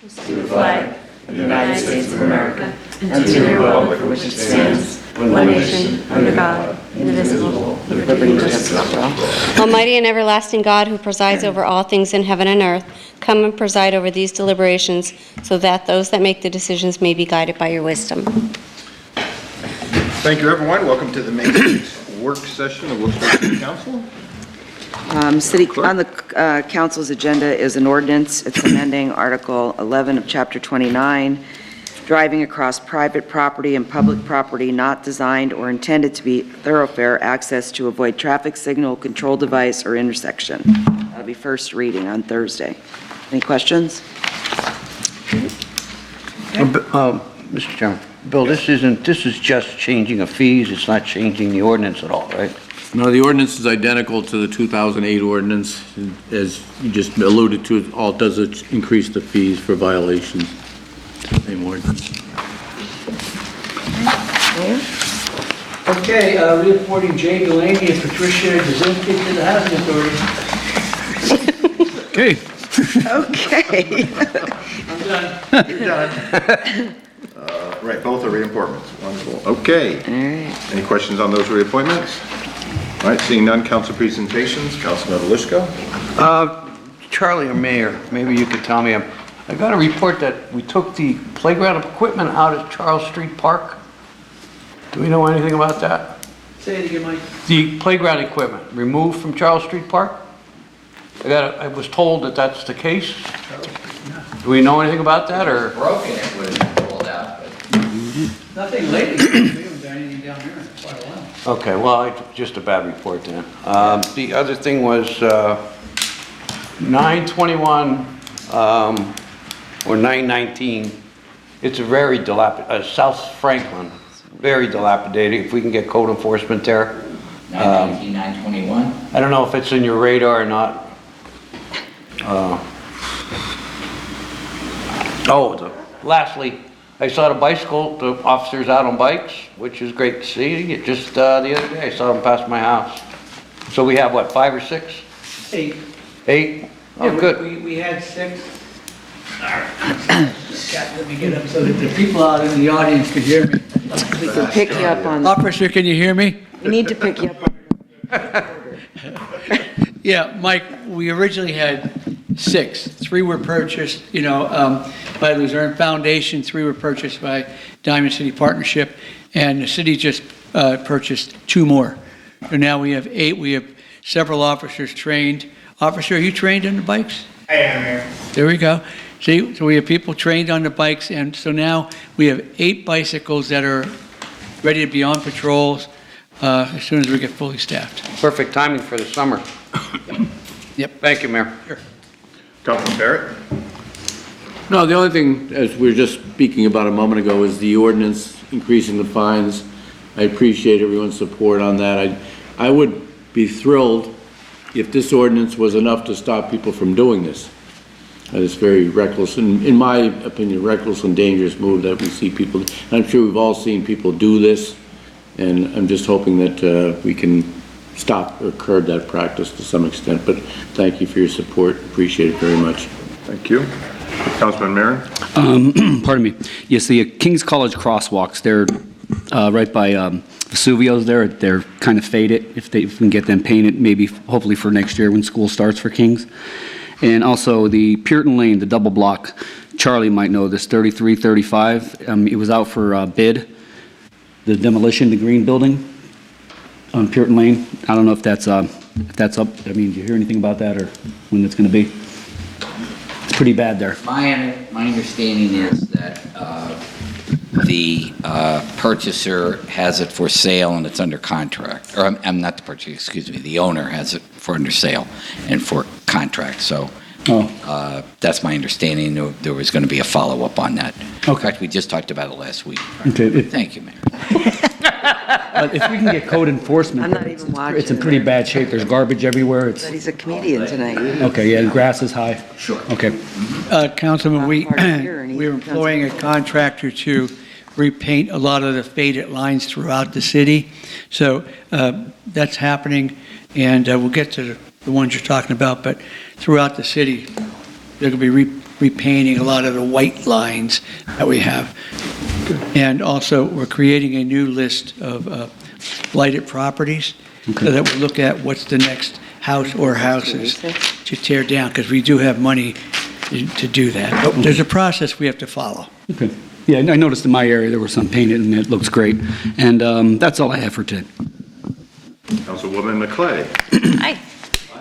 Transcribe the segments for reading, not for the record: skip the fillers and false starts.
to the flag of the United States of America and to the republic for which it stands, one nation, under God, indivisible, with liberty and justice for all. Almighty and everlasting God, who presides over all things in heaven and earth, come and preside over these deliberations, so that those that make the decisions may be guided by your wisdom. Thank you, everyone. Welcome to the May 6th work session of Wilkes-Barre City Council. On the council's agenda is an ordinance. It's amending Article 11 of Chapter 29, driving across private property and public property not designed or intended to be thoroughfare access to avoid traffic signal, control device, or intersection. That'll be first reading on Thursday. Any questions? Mr. Chairman, Bill, this is just changing of fees, it's not changing the ordinance at all, right? No, the ordinance is identical to the 2008 ordinance. As you just alluded to, all it does is increase the fees for violations. Same ordinance. Okay, reappointing Jay Delaney and Patricia Jazinski to the Housing Authority. Okay. Okay. I'm done. You're done. Right, both are reappointments. Wonderful. Okay. All right. Any questions on those reappointments? All right, seeing none, council presentations. Councilman Delishko. Charlie or Mayor, maybe you could tell me, I got a report that we took the playground equipment out at Charles Street Park. Do we know anything about that? Say it again, Mike. The playground equipment removed from Charles Street Park? I was told that that's the case. Do we know anything about that, or? Broken, it would have been pulled out, but Nothing lately. We haven't done anything down here in quite a while. Okay, well, just a bad report then. The other thing was 921 or 919. It's a very dilapidated, South Franklin, very dilapidated. If we can get code enforcement there. 919, 921. I don't know if it's in your radar or not. Lastly, I saw the officers out on bikes, which is great to see. Just the other day, I saw them pass my house. So we have, what, 5 or 6? 8. 8? Oh, Yeah, good. we had 6. Let me get up so that the people out in the audience could hear me. We can pick you up on, Officer, can you hear me? we need to pick you up on. Yeah, Mike, we originally had 6. 3 were purchased, by Luzerne Foundation. 3 were purchased by Diamond City Partnership, and the city just purchased 2 more. So now we have 8. We have several officers trained. Officer, are you trained on the bikes? I am here. There we go. See, so we have people trained on the bikes, and so now we have 8 bicycles that are ready to be on patrols as soon as we get fully staffed. Perfect timing for the summer. Yep. Thank you, Mayor. Sure. Councilman Barrett. No, the only thing, as we were just speaking about a moment ago, is the ordinance increasing the fines. I appreciate everyone's support on that. I would be thrilled if this ordinance was enough to stop people from doing this. It's very reckless, and in my opinion, reckless and dangerous move that we see people. And I'm sure we've all seen people do this, and I'm just hoping that we can stop or curb that practice to some extent. But thank you for your support. Appreciate it very much. Thank you. Councilman Marin. Pardon me. Yes, the King's College crosswalks, they're right by Vesuvio's there. They're kind of faded. If we can get them painted, maybe hopefully for next year when school starts for King's. And also the Puritan Lane, the double block, Charlie might know this, 3335. It was out for bid, the demolition, the green building on Puritan Lane. I don't know if that's up. I mean, do you hear anything about that or when it's going to be? It's pretty bad there. My understanding is that the purchaser has it for sale and it's under contract. Or I'm not the purchaser, excuse me. The owner has it for under sale and for contract. So that's my understanding. There was going to be a follow-up on that. In fact, we just talked about it last week. Okay. Thank you, Mayor. If we can get code enforcement, I'm not even watching. it's in pretty bad shape. There's garbage everywhere. It's But he's a comedian tonight. okay. Yeah, the grass is high. Sure. Okay. Councilman, Not hard to hear, and he's we're employing a contractor to repaint a lot of the faded lines throughout the city. So that's happening, and we'll get to the ones you're talking about, but throughout the city, they're going to be repainting a lot of the white lines that we have. And also, we're creating a new list of blighted properties so that we look at what's the next house or houses to tear down, because we do have money to do that. But there's a process we have to follow. Okay. Yeah, I noticed in my area there was some painted, and it looks great. And that's all I have for today. Councilwoman McClay. Hi.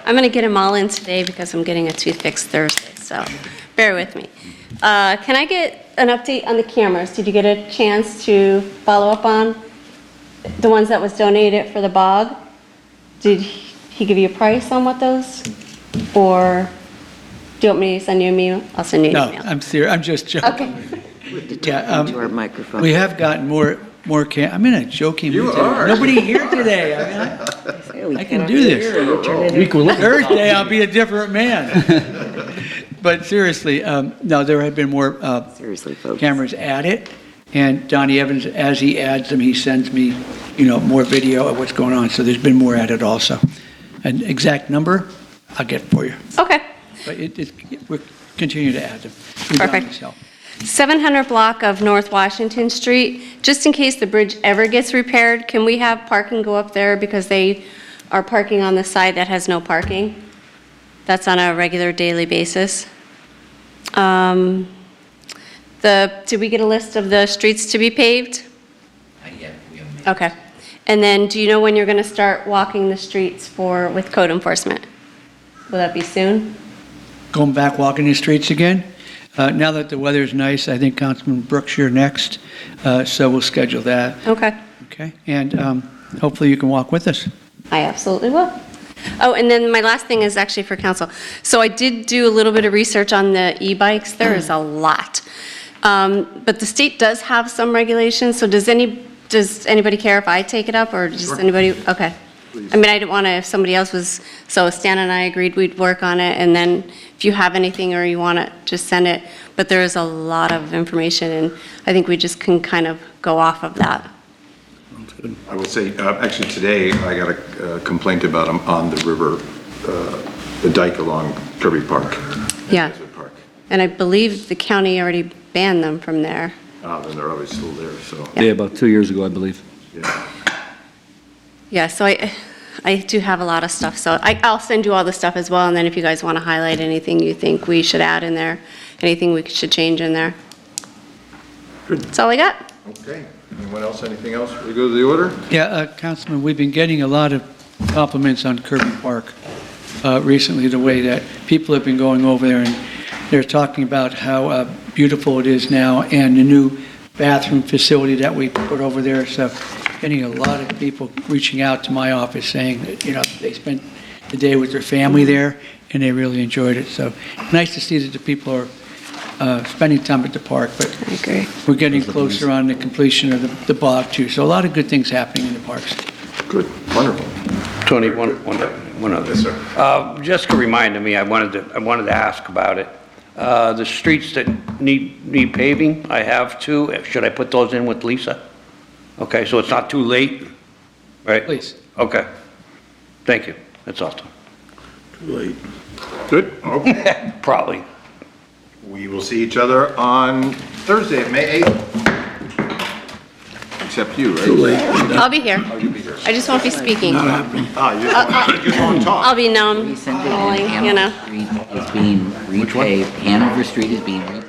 I'm going to get them all in today because I'm getting a tooth fixed Thursday, so bear with me. Can I get an update on the cameras? Did you get a chance to follow up on the ones that was donated for the bog? Did he give you a price on what those? Or do you want me to send you an email? I'll send you an No, email. I'm serious, I'm just joking. Okay. Yeah, To our microphone. we have gotten more I'm in a joking mood today. are. Nobody here today. I mean, I can do this. Thursday, I'll be a different man. But seriously, no, there have been more Seriously, folks. cameras added, and Donnie Evans, as he adds them, he sends me, more video of what's going on, so there's been more added also. An exact number, I'll get for you. Okay. But we're continuing to add them. Perfect. 700 block of North Washington Street, just in case the bridge ever gets repaired, can we have parking go up there because they are parking on the side that has no parking? That's on a regular daily basis. Did we get a list of the streets to be paved? Not yet, we haven't made Okay. And then do you know when you're going to start walking the streets with code enforcement? Will that be soon? Going back walking the streets again. Now that the weather's nice, I think Councilman Brooks here next, so we'll schedule that, Okay. okay? And hopefully you can walk with us. I absolutely will. Oh, and then my last thing is actually for council. So I did do a little bit of research on the e-bikes. There is a lot. But the state does have some regulations, so does anybody care if I take it up, or does anybody? Okay. I mean, I didn't want to, if somebody else was, so Stan and I agreed we'd work on it, and then if you have anything or you want it, just send it. But there is a lot of information, and I think we just can kind of go off of that. I will say, actually today, I got a complaint about them on the river, the dike along Kirby Park. Yeah. Desert Park. And I believe the county already banned them from there. Then they're always still there, so, Yeah, about 2 years ago, I believe. yeah. Yeah, so I do have a lot of stuff, so I'll send you all the stuff as well, and then if you guys want to highlight anything you think we should add in there, anything we should change in there. Good. That's all I got. Okay. Anyone else, anything else? We go to the order? Yeah, Councilman, we've been getting a lot of compliments on Kirby Park recently, the way that people have been going over there, and they're talking about how beautiful it is now, and the new bathroom facility that we put over there, so getting a lot of people reaching out to my office saying that, they spent the day with their family there, and they really enjoyed it, so nice to see that the people are spending time at the park, but I agree. we're getting closer on the completion of the bog, too, so a lot of good things happening in the parks. Good, wonderful. Tony, one other. Yes, sir. Just a reminder me, I wanted to ask about it. The streets that need paving, I have two. Should I put those in with Lisa? Okay, so it's not too late, right? Please. Okay. Thank you. That's all. Good, okay. Probably. We will see each other on Thursday, May 8th. Except you, right? I'll be here. Oh, you'll be here. I just won't be speaking. You just want to talk. I'll be numb, Recently, falling, Hanover Street is being repaved. Hanover Street is being repaved.